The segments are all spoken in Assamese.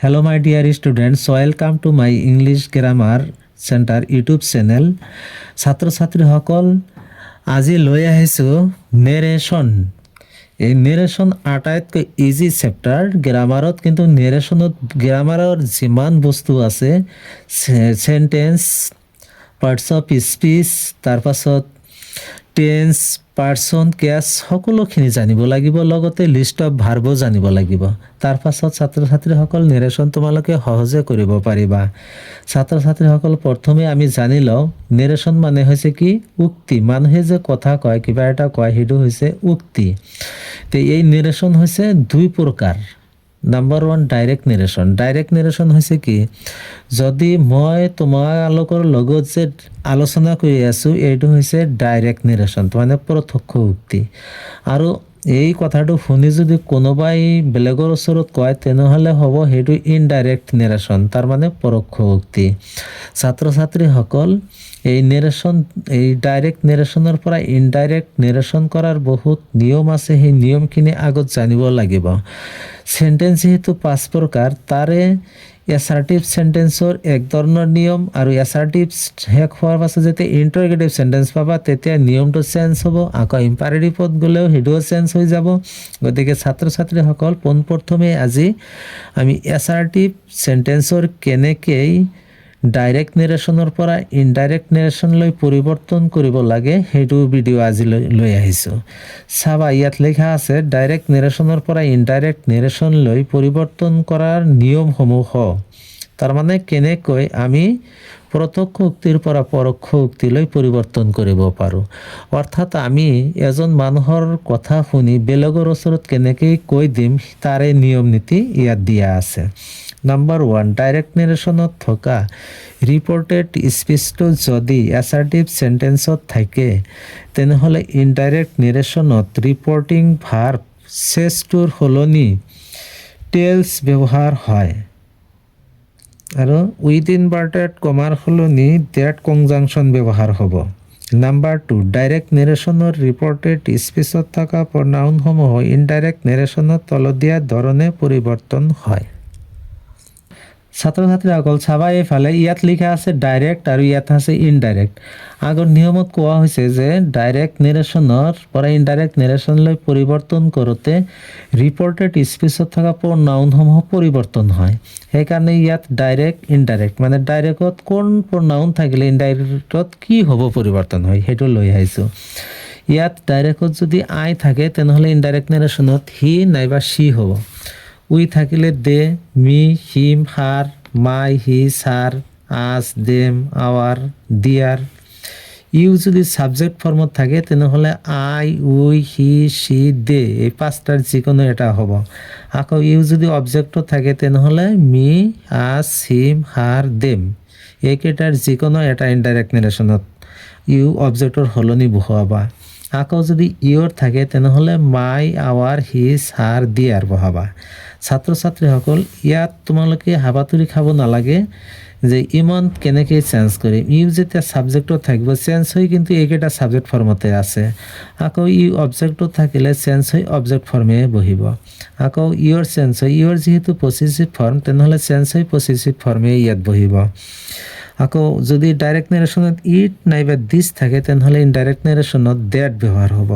Hello, my dear students. Welcome to my English Grammar Center YouTube channel. ছাত্ৰ ছাত্ৰীসকল আজি লৈ আহিছোঁ নেৰেশ্যন। এই নেৰেশ্যন আটাইতকৈ ইজি চেপ্টাৰ গ্ৰামাৰত, কিন্তু গ্ৰামাৰৰ যিমান বস্তু আছে চেণ্টেন্স, পাৰ্টছ অফ স্পীচ, তাৰপাছত টেন্স, পাৰ্চন, কেছ সকলোখিনি জানিব লাগিব, লগতে লিষ্ট অফ ভাৰ্বো জানিব লাগিব। তাৰ পাছত ছাত্ৰ ছাত্ৰীসকল নেৰেশ্যন তোমালোকে সহজে কৰিব পাৰিবা। ছাত্ৰ ছাত্ৰীসকল প্ৰথমে আমি জানি লওঁ নেৰেশ্যন মানে হৈছে কি? উক্তি। মানুহে যে কথা কয়, কিবা এটা কয়, সেইটো হৈছে উক্তি। তো এই নেৰেশ্যন হৈছে দুই প্ৰকাৰ। Number one direct narration. Direct narration হৈছে কি? যদি মই তোমালোকৰ লগত যে আলোচনা কৰি আছোঁ, এইটো হৈছে ডাইৰেক্ট নেৰেশ্যন, মানে প্ৰত্যক্ষ উক্তি। আৰু এই কথাটো শুনি যদি কোনোবাই বেলেগৰ ওচৰত কয়, তেনেহ'লে হ'ব সেইটো ইনডাইৰেক্ট নেৰেশ্যন, তাৰমানে পৰোক্ষ উক্তি। ছাত্ৰ ছাত্ৰীসকল এই ডাইৰেক্ট নেৰেশ্যনৰ পৰা ইনডাইৰেক্ট নেৰেশ্যন কৰাৰ বহুত নিয়ম আছে। সেই নিয়মখিনি আগত জানিব লাগিব। চেণ্টেন্স যিহেতু 5 প্ৰকাৰ, তাৰে এছাৰ্টিভ চেণ্টেন্সৰ এক ধৰণৰ নিয়ম, আৰু এছাৰ্টিভ শেষ হোৱাৰ পাছত যেতিয়া ইণ্টাৰগেটিভ চেণ্টেন্স পাবা, তেতিয়া নিয়মটো চেঞ্জ হ'ব। আকৌ ইম্পাৰেটিভত গ'লেও সেইটোও চেঞ্জ হৈ যাব। গতিকে ছাত্ৰ ছাত্ৰীসকল পোনপ্ৰথমে আজি আমি এছাৰ্টিভ চেণ্টেন্সৰ কেনেকৈ ডাইৰেক্ট নেৰেশ্যনৰ পৰা ইনডাইৰেক্ট নেৰেশ্যনলৈ পৰিৱৰ্তন কৰিব লাগে সেইটো ভিডিঅ' আজি লৈ আহিছোঁ। চাবা, ইয়াত লিখা আছে ডাইৰেক্ট নেৰেশ্যনৰ পৰা ইনডাইৰেক্ট নেৰেশ্যনলৈ পৰিৱৰ্তন কৰাৰ নিয়মসমূহ। তাৰমানে কেনেকৈ আমি প্ৰত্যক্ষ উক্তিৰ পৰা পৰোক্ষ উক্তিলৈ পৰিৱৰ্তন কৰিব পাৰোঁ। অৰ্থাৎ আমি এজন মানুহৰ কথা শুনি বেলেগৰ ওচৰত কেনেকৈ কৈ দিম, তাৰে নিয়ম নীতি ইয়াত দিয়া আছে। নাম্বাৰ ওৱান, ডাইৰেক্ট নেৰেশ্যনত থকা ৰিপৰ্টেড স্পীচটো যদি এছাৰ্টিভ চেণ্টেন্সত থাকে, তেনেহ'লে ইনডাইৰেক্ট নেৰেশ্যনত ৰিপৰ্টিং ভাৰ্ব চেছটোৰ সলনি টেলছ ব্যৱহাৰ হয়, আৰু উইথ ইনভাৰ্টেড কমাৰ সলনি ডেট কনজাংচন ব্যৱহাৰ হ'ব। নাম্বাৰ টু, ডাইৰেক্ট নেৰেশ্যনৰ ৰিপৰ্টেড স্পীচত থকা প্ৰনাউনসমূহ ইনডাইৰেক্ট নেৰেশ্যনত তলত দিয়া ধৰণে পৰিৱৰ্তন হয়। ছাত্ৰ ছাত্ৰীসকল চাবা, এইফালে ইয়াত লিখা আছে ডাইৰেক্ট আৰু ইয়াত আছে ইনডাইৰেক্ট। আগৰ নিয়মত কোৱা হৈছে যে ডাইৰেক্ট নেৰেশ্যনৰ পৰা ইনডাইৰেক্ট নেৰেশ্যনলৈ পৰিৱৰ্তন কৰোঁতে ৰিপৰ্টেড স্পীচত থকা প্ৰনাউনসমূহ পৰিৱৰ্তন হয়। সেইকাৰণে ইয়াত ডাইৰেক্ট ইনডাইৰেক্ট, মানে ডাইৰেক্টত কোন প্ৰনাউন থাকিলে ইনডাইৰেক্টত কি হ'ব পৰিৱৰ্তন হয়, সেইটো লৈ আহিছোঁ। ইয়াত ডাইৰেক্টত যদি আই থাকে, তেনেহ'লে ইনডাইৰেক্ট নেৰেশ্যনত হি নাইবা সি হ'ব। উই থাকিলে দে, মি, হিম, হার, মাই, হি, ছাৰ, আজ, দেম, আৱাৰ, দিয়াৰ। ইউ যদি ছাবজেক্ট ফৰ্মত থাকে, তেনেহ'লে আই, উই, হি, সি, দে, এই পাঁচটাৰ যিকোনো এটা হ'ব। আকৌ ইউ যদি অবজেক্টত থাকে, তেনেহ'লে মি, আজ, হিম, হার, দেম, এইকেইটাৰ যিকোনো এটা ইনডাইৰেক্ট নেৰেশ্যনত ইউ অবজেক্টৰ সলনি বহুৱাবা। আকৌ যদি ইয়ৰ থাকে, তেনেহ'লে মাই, আৱাৰ, হি, ছাৰ, দিয়াৰ বহাবা। ছাত্ৰ ছাত্ৰীসকল ইয়াত তোমালোকে হাবাথুৰি খাব নালাগে যে ইমান কেনেকৈ চেঞ্জ কৰিম। ইউ যেতিয়া ছাবজেক্টত থাকিব, চেঞ্জ হৈ কিন্তু এইকেইটা ছাবজেক্ট ফৰ্মতে আছে। আকৌ ইউ অবজেক্টত থাকিলে চেঞ্জ হৈ অবজেক্ট ফৰ্মে বহিব। আকৌ ইয়ৰ চেঞ্জ হৈ, ইয়ৰ যিহেতু পছেছিভ ফৰ্ম, তেনেহ'লে চেঞ্জ হৈ পছেছিভ ফৰ্মে ইয়াত বহিব। আকৌ যদি ডাইৰেক্ট নেৰেশ্যনত ইট নাইবা দিছ থাকে, তেনেহ'লে ইনডাইৰেক্ট নেৰেশ্যনত ডেট ব্যৱহাৰ হ'ব।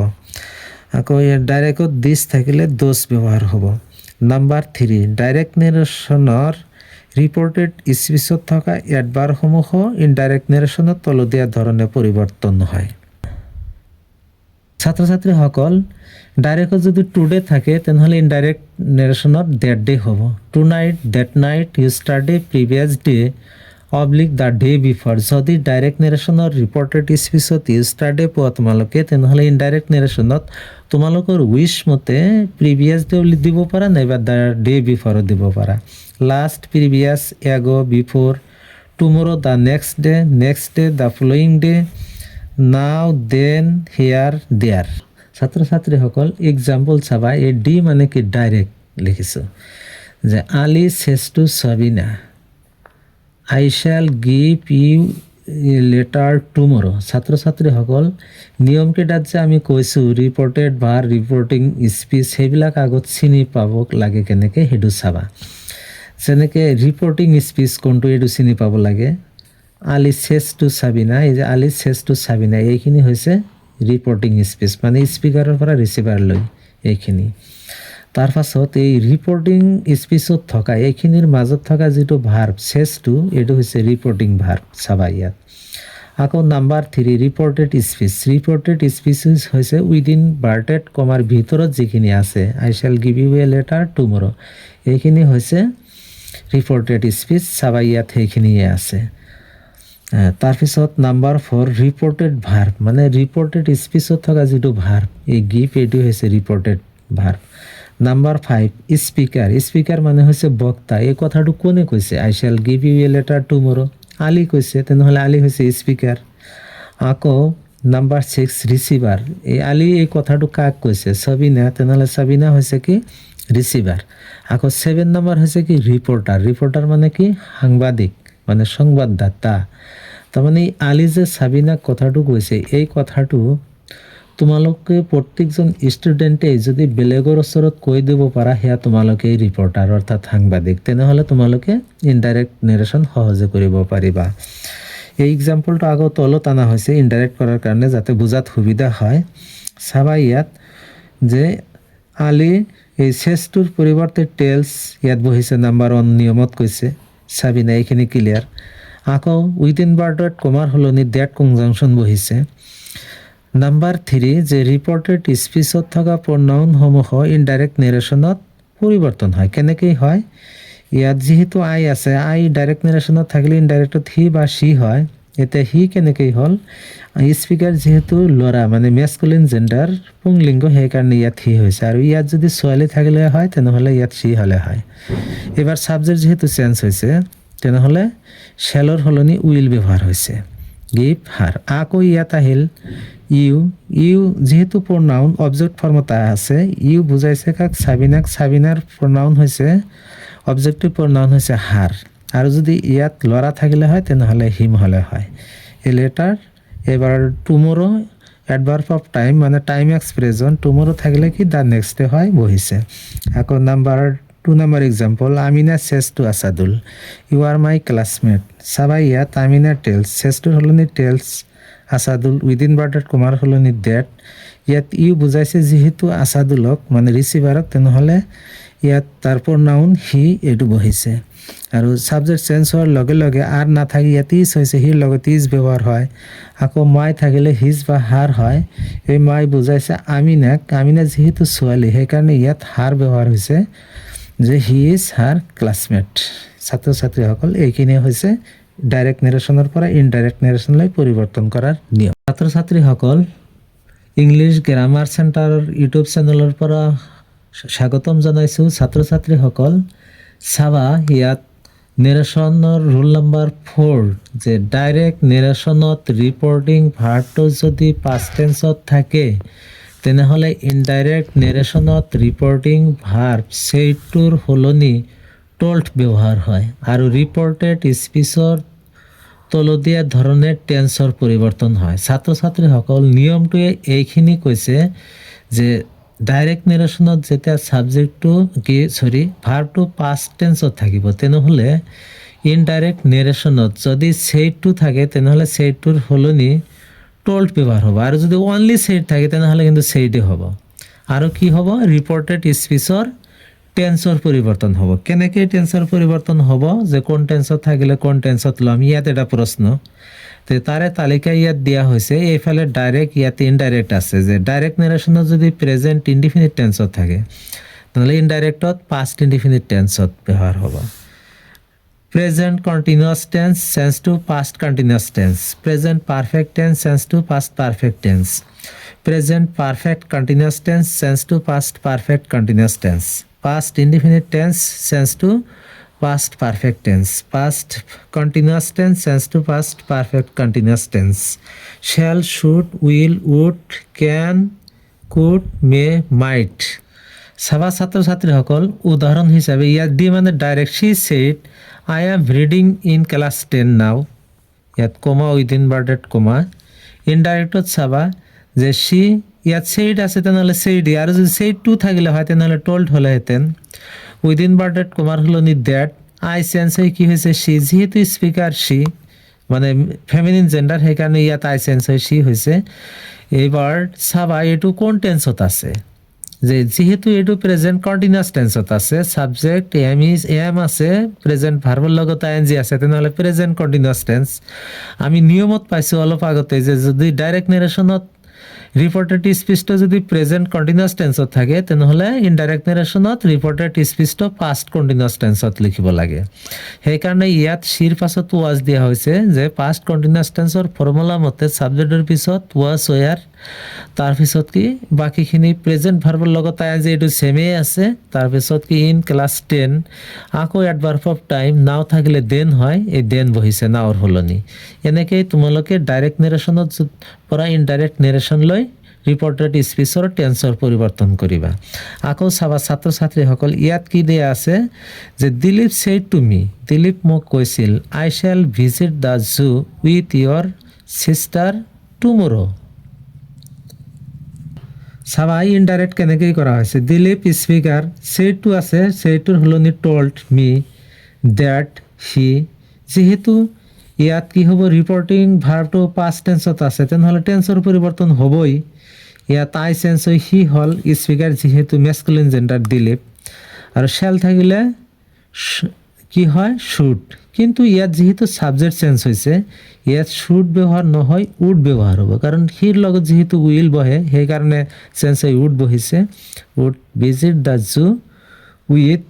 আকৌ ইয়াত ডাইৰেক্টত দিছ থাকিলে দোজ ব্যৱহাৰ হ'ব। নাম্বাৰ থ্ৰী, ডাইৰেক্ট নেৰেশ্যনৰ ৰিপৰ্টেড স্পীচত থকা এডভাৰ্বসমূহ ইনডাইৰেক্ট নেৰেশ্যনত তলত দিয়া ধৰণে পৰিৱৰ্তন হয়। ছাত্ৰ ছাত্ৰীসকল ডাইৰেক্টত যদি টুডে থাকে, তেনেহ'লে ইনডাইৰেক্ট নেৰেশ্যনত ডেট ডে হ'ব। Tonight, that night, yesterday, previous day, oblique the day before. যদি ডাইৰেক্ট নেৰেশ্যনৰ ৰিপৰ্টেড স্পীচত ইষ্টাৰডে পোৱা তোমালোকে, তেনেহ'লে ইনডাইৰেক্ট নেৰেশ্যনত তোমালোকৰ উইচ মতে প্ৰিভিয়াছ ডে দিব পাৰা, নাইবা দ্য ডে বিফৰো দিব পাৰা। লাষ্ট, প্ৰিভিয়াছ, এগো, বিফোৰ, টুমৰো, the next day, the following day, নাও, দেন, হিয়াৰ, দেয়াৰ। ছাত্ৰ ছাত্ৰীসকল এক্সাম্পল চাবা, এই ডি মানে কি? ডাইৰেক্ট লিখিছোঁ যে Ali says to Sabina, I shall give you letter tomorrow. ছাত্ৰ ছাত্ৰীসকল নিয়মকেইটাত যে আমি কৈছোঁ ৰিপৰ্টেড ভাৰ্ব, ৰিপৰ্টিং স্পীচ, সেইবিলাক আগত চিনি পাব লাগে কেনেকৈ সেইটো চাবা। যেনেকৈ ৰিপৰ্টিং স্পীচ কোনটো এইটো চিনি পাব লাগে। আলি চেছ টু চাবিনা, এই যে আলি চেছ টু চাবিনা এইখিনি হৈছে ৰিপৰ্টিং স্পীচ, মানে স্পীকাৰৰ পৰা ৰিচিভাৰলৈ এইখিনি। তাৰ পাছত এই ৰিপৰ্টিং স্পীচত থকা এইখিনিৰ মাজত থকা যিটো ভাৰ্ব চেছ টু, এইটো হৈছে ৰিপৰ্টিং ভাৰ্ব। চাবা ইয়াত আকৌ number 3 reported speech. Reported speech হৈছে উইদিন বাৰ্টেড কমাৰ ভিতৰত যিখিনি আছে, I shall give you a letter tomorrow, এইখিনি হৈছে ৰিপৰ্টেড স্পীচ। চাবা ইয়াত সেইখিনিয়ে আছে। তাৰপিছত নাম্বাৰ 4 ৰিপৰ্টেড ভাৰ্ব, মানে ৰিপৰ্টেড স্পীচত থকা যিটো ভাৰ্ব এই গিভ, এইটো হৈছে reported verb. Number 5 speaker. Speaker মানে হৈছে বক্তা। এই কথাটো কোনে কৈছে? I shall give you a letter tomorrow, Ali কৈছে, তেনেহ'লে আলি হৈছে স্পীকাৰ। আকৌ নাম্বাৰ 6 ৰিচিভাৰ। এই আলি এই কথাটো কাক কৈছে? চাবিনা, তেনেহ'লে চাবিনা হৈছে কি? ৰিচিভাৰ। আকৌ 7 নম্বৰ হৈছে কি? ৰিপৰ্টাৰ। ৰিপৰ্টাৰ মানে কি? সাংবাদিক, মানে সংবাদদাতা। তাৰমানে আলি যে চাবিনাক কথাটো কৈছে, এই কথাটো তোমালোকে প্ৰত্যেকজন ষ্টুডেণ্টে যদি বেলেগৰ ওচৰত কৈ দিব পাৰা, সেয়া তোমালোকে ৰিপৰ্টাৰ অৰ্থাৎ সাংবাদিক। তেনেহ'লে তোমালোকে ইনডাইৰেক্ট নেৰেশ্যন সহজে কৰিব পাৰিবা। এই এক্সাম্পলটো আগত তলত অনা হৈছে ইনডাইৰেক্ট কৰাৰ কাৰণে, যাতে বুজাত সুবিধা হয়। চাবা ইয়াত যে আলি এই চেছটোৰ পৰিৱৰ্তে টেলছ ইয়াত বহিছে, নাম্বাৰ 1 নিয়মত কৈছে। চাবিনা এইখিনি ক্লিয়াৰ। আকৌ উইদিন বাৰ্টেড কমাৰ সলনি ডেট কনজাংচন বহিছে। নাম্বাৰ 3 যে ৰিপৰ্টেড স্পীচত থকা প্ৰনাউনসমূহ ইনডাইৰেক্ট নেৰেশ্যনত পৰিৱৰ্তন হয়। কেনেকৈ হয়? ইয়াত যিহেতু আই আছে, আই ডাইৰেক্ট নেৰেশ্যনত থাকিলে ইনডাইৰেক্টত হি বা সি হয়। এতিয়া হি কেনেকৈ হ'ল? স্পীকাৰ যিহেতু ল'ৰা, মানে মেস্কুলিন জেণ্ডাৰ পুংলিংগ, সেইকাৰণে ইয়াত হি হৈছে। আৰু ইয়াত যদি ছোৱালী থাকিলে হয়, তেনেহ'লে ইয়াত সি হ'লে হয়। এইবাৰ ছাবজেক্ট যিহেতু চেঞ্জ হৈছে, তেনেহ'লে শ্বেলৰ সলনি উইল ব্যৱহাৰ হৈছে। গিভ হাৰ। আকৌ ইয়াত আহিল ইউ। ইউ যিহেতু প্ৰনাউন অবজেক্ট ফৰ্মত আছে, ইউ বুজাইছে কাক? চাবিনাক। চাবিনাৰ প্ৰনাউন হৈছে অবজেক্টিভ প্ৰনাউন হৈছে হাৰ। আৰু যদি ইয়াত ল'ৰা থাকিলে হয়, তেনেহ'লে হিম হ'লে হয়। A letter. এবাৰ টুমৰো এডভাৰ্ব অফ টাইম, মানে টাইম এক্সপ্ৰেছন। টুমৰো থাকিলে কি? দ্য নেক্সট ডে হয়, বহিছে। আকৌ নাম্বাৰ 2 নম্বৰ এক্সাম্পল, আমিনা চেছ টু আছাদুল, ইউ আৰ মাই ক্লাছমেট। চাবা ইয়াত আমিনা টেলছ, চেছটোৰ সলনি টেলছ, আছাদুল উইদিন বাৰ্টেড কমাৰ সলনি ডেট। ইয়াত ইউ বুজাইছে যিহেতু আছাদুলক, মানে ৰিচিভাৰক, তেনেহ'লে ইয়াত তাৰ প্ৰনাউন হি, এইটো বহিছে। আৰু ছাবজেক্ট চেঞ্জ হোৱাৰ লগে লগে আৰ নাথাকি ইয়াত ইজ হৈছে, হিৰ লগত ইজ ব্যৱহাৰ হয়। আকৌ মাই থাকিলে হিজ বা হাৰ হয়। এই মাই বুজাইছে আমিনাক। আমিনা যিহেতু ছোৱালী, সেইকাৰণে ইয়াত হাৰ ব্যৱহাৰ হৈছে, যে হি ইজ হাৰ ক্লাছমেট। ছাত্ৰ ছাত্ৰীসকল, এইখিনিয়ে হৈছে ডাইৰেক্ট নেৰেশ্যনৰ পৰা ইনডাইৰেক্ট নেৰেশ্যনলৈ পৰিৱৰ্তন কৰাৰ নিয়ম। ছাত্ৰ ছাত্ৰীসকল, ইংলিছ গ্ৰামাৰ চেণ্টাৰৰ ইউটিউব চেনেলৰ পৰা স্বাগতম জনাইছোঁ। ছাত্ৰ ছাত্ৰীসকল, চাবা ইয়াত নেৰেশ্যনৰ ৰুল নাম্বাৰ 4 যে ডাইৰেক্ট নেৰেশ্যনত ৰিপৰ্টিং ভাৰ্বটো যদি পাষ্ট টেন্সত থাকে, তেনেহ'লে ইনডাইৰেক্ট নেৰেশ্যনত ৰিপৰ্টিং ভাৰ্ব সেইটোৰ সলনি টল্ড ব্যৱহাৰ হয়। আৰু ৰিপৰ্টেড স্পীচৰ তলতীয়া ধৰণে টেন্সৰ পৰিৱৰ্তন হয়। ছাত্ৰ ছাত্ৰীসকল, নিয়মটোৱে এইখিনি কৈছে যে ডাইৰেক্ট নেৰেশ্যনত যেতিয়া ছাবজেক্টটো ভাৰ্বটো পাষ্ট টেন্সত থাকিব, তেনেহ'লে ইনডাইৰেক্ট নেৰেশ্যনত যদি সেইটো থাকে, তেনেহ'লে সেইটোৰ সলনি টল্ড ব্যৱহাৰ হ'ব। আৰু যদি অনলি সেইড থাকে, তেনেহ'লে কিন্তু সেইডে হ'ব। আৰু কি হ'ব? ৰিপৰ্টেড স্পীচৰ টেন্সৰ পৰিৱৰ্তন হ'ব। কেনেকৈ টেন্সৰ পৰিৱৰ্তন হ'ব? যে কোন টেন্সত থাকিলে কোন টেন্সত ল'ম, ইয়াত এটা প্ৰশ্ন। তাৰে তালিকা ইয়াত দিয়া হৈছে। এইফালে ডাইৰেক্ট, ইয়াতে ইনডাইৰেক্ট আছে। যে ডাইৰেক্ট নেৰেশ্যনত যদি প্ৰেজেণ্ট ইনডিফিনিট টেন্সত থাকে, নহ'লে ইনডাইৰেক্টত পাষ্ট ইনডিফিনিট টেন্সত ব্যৱহাৰ হ'ব। Present continuous tense change to past continuous tense. Present perfect tense change to past perfect tense. Present perfect continuous tense change to past perfect continuous tense. Past indefinite tense change to past perfect tense. Past continuous tense change to past perfect continuous tense. Shall, should, will, would, can, could, may, might. চাবা ছাত্ৰ ছাত্ৰীসকল, উদাহৰণ হিচাপে ইয়াত দি মানে direct she said I am reading in class 10 now. ইয়াত কমা উইদিন বাৰ্টেড কমা। ইনডাইৰেক্টত চাবা যে she ইয়াত said আছে, তেনেহ'লে said, আৰু যদি said 2 থাকিলে হয়, তেনেহ'লে told হ'লেহেঁতেন। উইদিন বাৰ্টেড কমাৰ সলনি ডেট, আই চেঞ্জ হৈ কি হৈছে সি, যেহেতু স্পিকাৰ সি মানে ফেমিনিন জেণ্ডাৰ, সেইকাৰণে ইয়াত আই চেঞ্জ হৈ সি হৈছে। এইবাৰ চাবা এইটো কোন টেন্সত আছে, যে যেহেতু এইটো প্ৰেজেণ্ট কণ্টিনিউৱাছ টেন্সত আছে, ছাবজেক্ট এম আছে, প্ৰেজেণ্ট ভাৰ্বৰ লগত আই এন জি আছে, তেনেহ'লে প্ৰেজেণ্ট কণ্টিনিউৱাছ টেন্স। আমি নিয়মত পাইছোঁ অলপ আগতে যে যদি ডাইৰেক্ট নেৰেশ্যনত ৰিপৰ্টেড স্পিচটো যদি প্ৰেজেণ্ট কণ্টিনিউৱাছ টেন্সত থাকে, তেনেহ'লে ইনডাইৰেক্ট নেৰেশ্যনত ৰিপৰ্টেড স্পিচটো পাষ্ট কণ্টিনিউৱাছ টেন্সত লিখিব লাগে। সেইকাৰণে ইয়াত চিৰ পাছত ৱাজ দিয়া হৈছে, যে পাষ্ট কণ্টিনিউৱাছ টেন্সৰ ফৰ্মুলা মতে ছাবজেক্টৰ পিছত ৱাজ ৱেয়াৰ, তাৰপিছত কি বাকীখিনি প্ৰেজেণ্ট ভাৰ্বৰ লগত আই এন জি এইটো ছেমেই আছে, তাৰপিছত কি ইন ক্লাছ 10, আকৌ এডভাৰ্ব অফ টাইম নাও থাকিলে দেন হয়, এই দেন বহিছে নাওৰ সলনি। এনেকেই তোমালোকে ডাইৰেক্ট নেৰেশ্যনত পৰা ইনডাইৰেক্ট নেৰেশ্যনলৈ ৰিপৰ্টেড স্পিচৰ টেন্সৰ পৰিৱৰ্তন কৰিবা। আকৌ চাবা ছাত্ৰ ছাত্ৰীসকল, ইয়াত কি দিয়া আছে যে Dilip said to me, Dilip মোক কৈছিল, I shall visit the zoo with your sister tomorrow. চাবা ইনডাইৰেক্ট কেনেকৈ কৰা হৈছে, দিলীপ স্পিকাৰ, ছেইডটো আছে, ছেইডটোৰ সলনি টল্ড মি ডেট হি, যিহেতু ইয়াত কি হ'ব ৰিপৰ্টিং ভাৰ্বটো পাষ্ট টেন্সত আছে, তেনেহ'লে টেন্সৰ পৰিৱৰ্তন হ'বই। ইয়াত আই চেঞ্জ হৈ সি হ'ল, স্পিকাৰ যিহেতু মেস্কুলিন জেণ্ডাৰ দিলীপ, আৰু শ্বেল থাকিলে কি হয় শুড। কিন্তু ইয়াত যিহেতু ছাবজেক্ট চেঞ্জ হৈছে, ইয়াত শুড ব্যৱহাৰ নহয় উড ব্যৱহাৰ হ'ব, কাৰণ সিৰ লগত যিহেতু উইল বহে সেইকাৰণে চেঞ্জ হৈ উড বহিছে। Would visit the zoo with,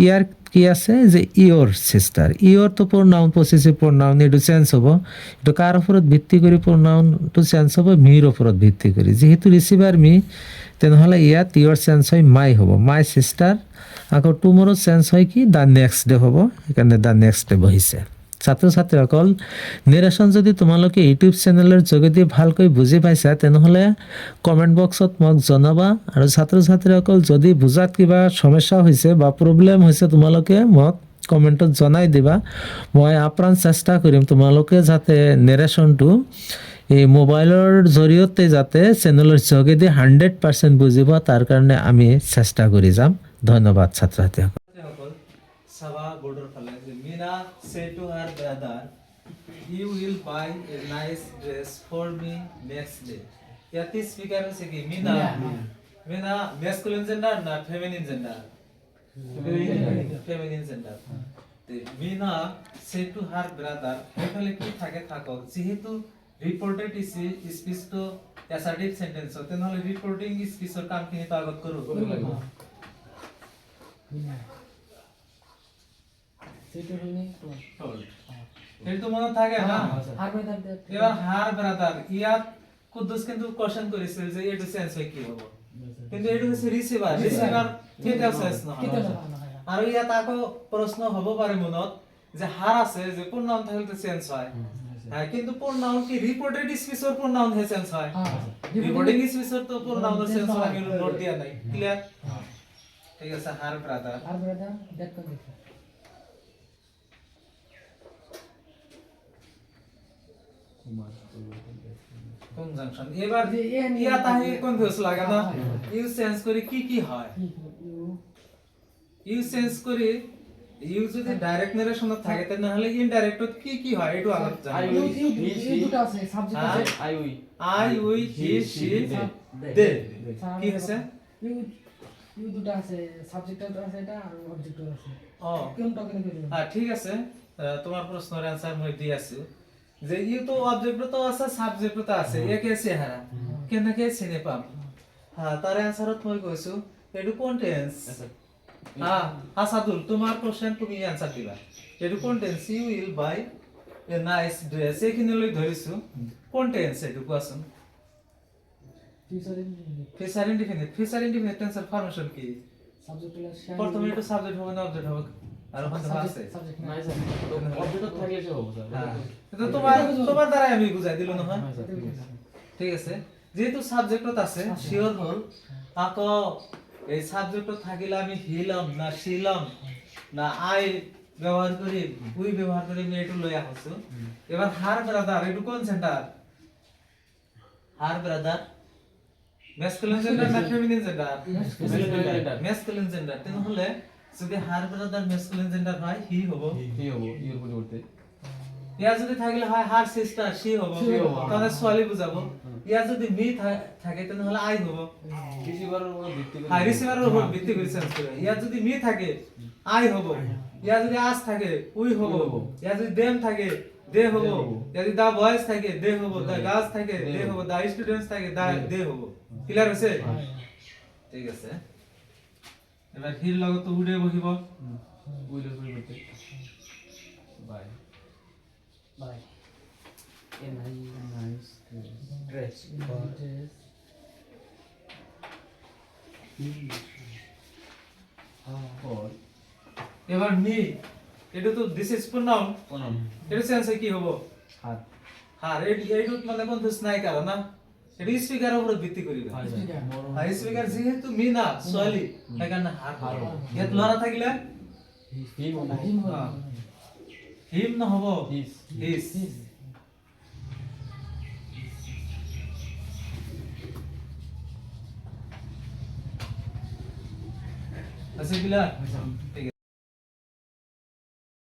ইয়াৰ কি আছে যে ইয়ৰ ছিষ্টাৰ, ইয়ৰটো প্ৰনাউন পচেছিভ প্ৰনাউন, এইটো চেঞ্জ হ'ব। এইটো কাৰ ওপৰত ভিত্তি কৰি প্ৰনাউনটো চেঞ্জ হ'ব, মিৰ ওপৰত ভিত্তি কৰি। যিহেতু ৰিচিভাৰ মি, তেনেহ'লে ইয়াত ইয়ৰ চেঞ্জ হৈ মাই হ'ব, মাই ছিষ্টাৰ। আকৌ টুমৰো চেঞ্জ হয় কি দ্য নেক্সট ডে হ'ব, সেইকাৰণে দ্য নেক্সট ডে বহিছে। ছাত্ৰ ছাত্ৰীসকল, নেৰেশ্যন যদি তোমালোকে ইউটিউব চেনেলৰ যোগেদি ভালকৈ বুজি পাইছা, তেনেহ'লে কমেণ্ট বক্সত মোক জনাবা। আৰু ছাত্ৰ ছাত্ৰীসকল, যদি বুজাত কিবা সমস্যা হৈছে বা প্ৰব্লেম হৈছে, তোমালোকে মোক কমেণ্টত জনাই দিবা। মই আপ্ৰাণ চেষ্টা কৰিম তোমালোকে যাতে নেৰেশ্যনটো এই মোবাইলৰ জৰিয়তে যাতে চেনেলৰ যোগেদি 100% বুজিব, তাৰ কাৰণে আমি চেষ্টা কৰি যাম। ধন্যবাদ ছাত্ৰ ছাত্ৰীসকল। চাবা বোৰ্ডৰ ফালে, Mina said to her brother, you will buy a nice dress for me next day. ইয়াত স্পিকাৰ হৈছে কি মিনা। মিনা মেস্কুলিন জেন্ডাৰ না feminine gender? Feminine gender. Meena said to her brother, এখানে কি থাকে থাকক, যেহেতু রিপোর্টেড স্পিচ তো অ্যাসার্টিভ সেন্টেন্স, তেনেহলে রিপোর্টিং স্পিচৰ কামখিনি তো আগত কৰো। সেইটো মনত থাকে না? এবার হার ব্রাদার, ইয়াত কুদ্দুস কিন্তু কোশ্চেন করেছিল যে এটু সেন্স হয় কি হবে, কিন্তু এটু হচ্ছে রিসিভার, রিসিভার কেতিয়াও সেন্স নহয়। আৰু ইয়াত আকৌ প্ৰশ্ন হ'ব পাৰে মনত যে হাৰ আছে যে প্ৰনাউন থাকলে তো সেন্স হয়, হ্যাঁ, কিন্তু প্ৰনাউন কি ৰিপোৰ্টেড স্পিচৰ প্ৰনাউন হে সেন্স হয়, ৰিপোৰ্টিং স্পিচৰ তো প্রনাউনের সেন্স হয়, আমি নোট দিয়া নাই। ক্লিয়ার? ঠিক আছে, হার ব্রাদার, হার ব্রাদার দেখো দেখো কনজাংশন। এবার ইয়া তাহে কনফিউজ লাগে না, ইউ সেন্স করে কি কি হয়, ইউ সেন্স করে ইউ যদি ডাইরেক্ট নারেশনত থাকে তাহলে ইনডাইরেক্টত কি কি হয় একটু আলাদা জানি। ইউ দুটো আছে, সাবজেক্ট আছে আই উই হি সি দে, কি আছে ইউ দুটো আছে, সাবজেক্ট আছে এটা আর অবজেক্ট আছে। কোনটা কেন কইলো? হ্যাঁ ঠিক আছে, তোমার প্রশ্নের आंसर মই দি আছি যে ইউ তো অবজেক্ট তো আছে, সাবজেক্ট তো আছে, এ কেসে হারা কেনে কে চিনে পাম। হ্যাঁ তার आंसरত মই কইছো এডু কোন টেন্স। হ্যাঁ আসাদুল, তোমার কোশ্চেন তুমি आंसर দিবা। এডু কোন tense, you will buy a nice dress, এখানে লই ধরিছো কোন টেন্স এডু question. Future indefinite, future indefinite টেন্সের ফরমেশন কি? সাবজেক্ট প্লাস প্রথমে একটু সাবজেক্ট হবে না অবজেক্ট হবে, আর ওখানে তো আছে নাই স্যার, অবজেক্ট থাকলে যে হবে স্যার। হ্যাঁ তো তোমার দ্বারা আমি বুঝাই দিল না। হ্যাঁ ঠিক আছে, যেহেতু সাবজেক্টত আছে শিওর হল, আকো এই সাবজেক্টত থাকিলে আমি হিলাম না শিলাম না আই ব্যবহার করি উই ব্যবহার করি, আমি একটু লইয়া হচ্ছে। এবার হার ব্রাদার একটু কোন centre, her brother masculine gender না ফেমিনিন জেন্ডার? Masculine gender. তাহলে যদি হার ব্রাদার মেসকুলিন জেন্ডার হয় হি হব হি হব ইর পরিবর্তে ইয়া যদি থাকলে হয় হার সিস্টার সি হব তাহলে সোয়ালি বুঝাবো ইয়া যদি মি থাকে তাহলে আই হব রিসিভারের উপর ভিত্তি করে হ্যাঁ রিসিভারের উপর ভিত্তি করে চেঞ্জ করে ইয়া যদি মি থাকে আই হব ইয়া যদি আস থাকে উই হব ইয়া যদি দেম থাকে দে হব ইয়া যদি দা বয়েজ থাকে দে হব দা গার্লস থাকে দে হব দা স্টুডেন্টস থাকে দা দে হব ক্লিয়ার আছে ঠিক আছে এবার হির লগত উড়ে বহিব উইলের পরিবর্তে বাই Bye. Nice Dress. ফর এবার মি এটা তো দিস ইজ প্রনাউন প্রনাউন এটা সেন্সে কি হবো হাত হ্যাঁ এইটুক মানে কোন দোষ নাই কারণ না এটা স্পিকারের উপর ভিত্তি করিবে হ্যাঁ স্পিকার যেহেতু মি না সোয়ালি এখানে হার এত লড়া থাকলে হিম হ্যাঁ। হিম না হবো হিস হিস আছে ক্লিয়ার ঠিক আছে